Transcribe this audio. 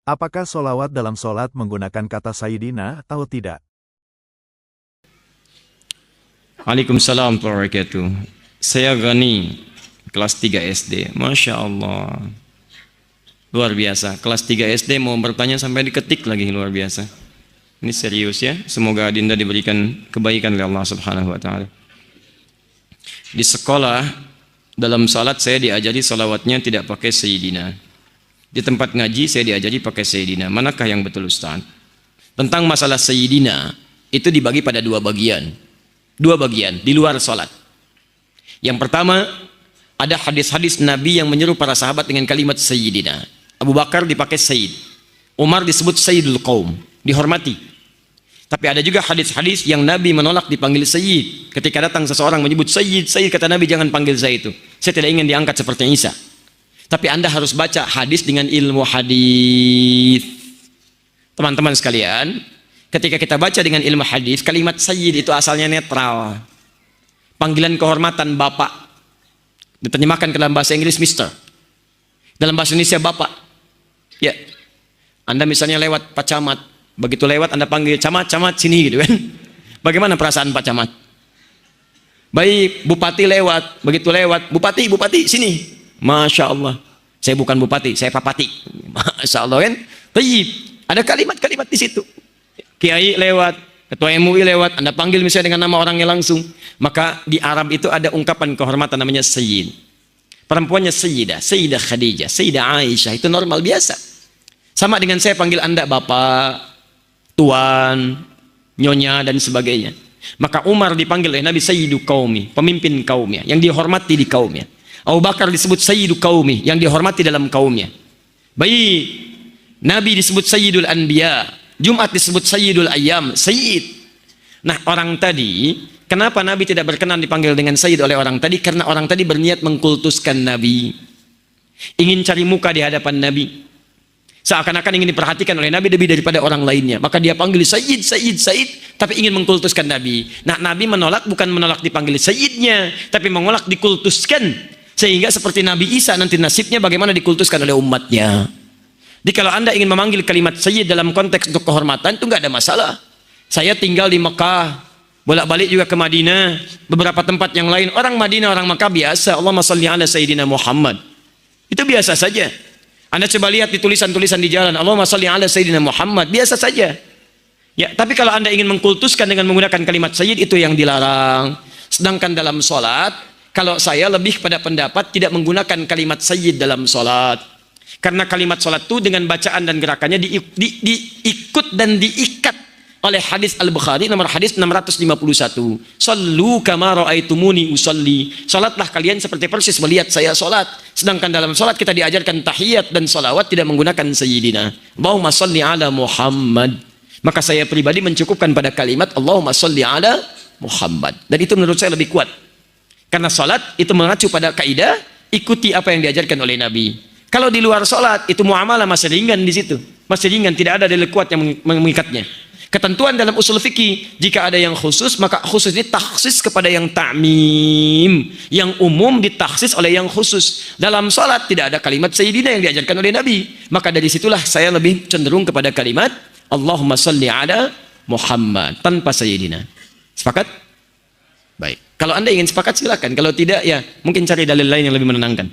Apakah solawat dalam solat menggunakan kata Sayyidina atau tidak? Waalaikumsalam warahmatullahi wabarakatuh. Saya Gani, kelas 3 SD. Masya Allah. Luar biasa. Kelas 3 SD mau bertanya sampai diketik lagi, luar biasa. Ini serius ya. Semoga Adinda diberikan kebaikan oleh Allah Subhanahu wa Ta'ala. Di sekolah, dalam salat saya diajari salawatnya tidak pakai Sayyidina. Di tempat ngaji saya diajari pakai Sayyidina. Manakah yang betul Ustaz? Tentang masalah Sayyidina, itu dibagi pada dua bagian. Dua bagian di luar salat. Yang pertama, ada hadis-hadis Nabi yang menyeru para sahabat dengan kalimat Sayyidina. Abu Bakar dipakai Sayyid. Umar disebut Sayyidul Qaum, dihormati. Tapi ada juga hadis-hadis yang Nabi menolak dipanggil Sayyid. Ketika datang seseorang menyebut Sayyid, Sayyid, kata Nabi, jangan panggil saya itu. Saya tidak ingin diangkat seperti Isa. Tapi Anda harus baca hadis dengan ilmu hadis. Teman-teman sekalian, ketika kita baca dengan ilmu hadis, kalimat Sayyid itu asalnya netral. Panggilan kehormatan Bapak. Diterjemahkan ke dalam bahasa Inggris Mister. Dalam bahasa Indonesia Bapak. Ya. Anda misalnya lewat Pak Camat. Begitu lewat Anda panggil Camat, Camat sini gitu kan. Bagaimana perasaan Pak Camat? Baik, Bupati lewat. Begitu lewat, Bupati, Bupati sini. Masya Allah. Saya bukan bupati, saya papati. Masya Allah kan. Tayyib. Ada kalimat-kalimat di situ. Kiai lewat, ketua MUI lewat, Anda panggil misalnya dengan nama orangnya langsung. Maka di Arab itu ada ungkapan kehormatan namanya Sayyid. Perempuannya Sayyidah, Sayyidah Khadijah, Sayyidah Aisyah. Itu normal biasa. Sama dengan saya panggil Anda Bapak, Tuan, Nyonya, dan sebagainya. Maka Umar dipanggil oleh Nabi Sayyidu Qaumi, pemimpin kaumnya, yang dihormati di kaumnya. Abu Bakar disebut Sayyidu Qaumi, yang dihormati dalam kaumnya. Baik, Nabi disebut Sayyidul Anbiya, Jumat disebut Sayyidul Ayyam, Sayyid. Nah, orang tadi, kenapa Nabi tidak berkenan dipanggil dengan Sayyid oleh orang tadi? Karena orang tadi berniat mengkultuskan Nabi, ingin cari muka di hadapan Nabi, seakan-akan ingin diperhatikan oleh Nabi lebih daripada orang lainnya. Maka dia panggil Sayyid, Sayyid, Sayyid, tapi ingin mengkultuskan Nabi. Nah, Nabi menolak, bukan menolak dipanggil Sayyidnya, tapi menolak dikultuskan. Sehingga seperti Nabi Isa nanti nasibnya bagaimana dikultuskan oleh umatnya. Jadi kalau Anda ingin memanggil kalimat Sayyid dalam konteks untuk kehormatan, itu nggak ada masalah. Saya tinggal di Mekah, bolak-balik juga ke Madinah, beberapa tempat yang lain. Orang Madinah, orang Mekah biasa, Allahumma shalli ala Sayyidina Muhammad. Itu biasa saja. Anda coba lihat di tulisan-tulisan di jalan, Allahumma shalli ala Sayyidina Muhammad, biasa saja. Ya, tapi kalau Anda ingin mengkultuskan dengan menggunakan kalimat Sayyid, itu yang dilarang. Sedangkan dalam sholat, kalau saya lebih pada pendapat tidak menggunakan kalimat Sayyid dalam sholat. Karena kalimat sholat itu dengan bacaan dan gerakannya diikut dan diikat oleh hadis Al-Bukhari nomor hadis 651. Sallu kama ra'aitumuni usalli. Salatlah kalian seperti persis melihat saya salat. Sedangkan dalam salat kita diajarkan tahiyat dan salawat tidak menggunakan Sayyidina. Allahumma salli ala Muhammad. Maka saya pribadi mencukupkan pada kalimat Allahumma salli ala Muhammad. Dan itu menurut saya lebih kuat. Karena salat itu mengacu pada kaidah ikuti apa yang diajarkan oleh Nabi. Kalau di luar salat itu muamalah masih ringan di situ. Masih ringan, tidak ada dalil kuat yang mengikatnya. Ketentuan dalam usul fikih, jika ada yang khusus, maka khusus ini takhsis kepada yang ta'mim. Yang umum ditaksis oleh yang khusus. Dalam salat tidak ada kalimat Sayyidina yang diajarkan oleh Nabi. Maka dari situlah saya lebih cenderung kepada kalimat Allahumma salli ala Muhammad tanpa Sayyidina. Sepakat? Baik. Kalau Anda ingin sepakat silakan. Kalau tidak, ya mungkin cari dalil lain yang lebih menenangkan.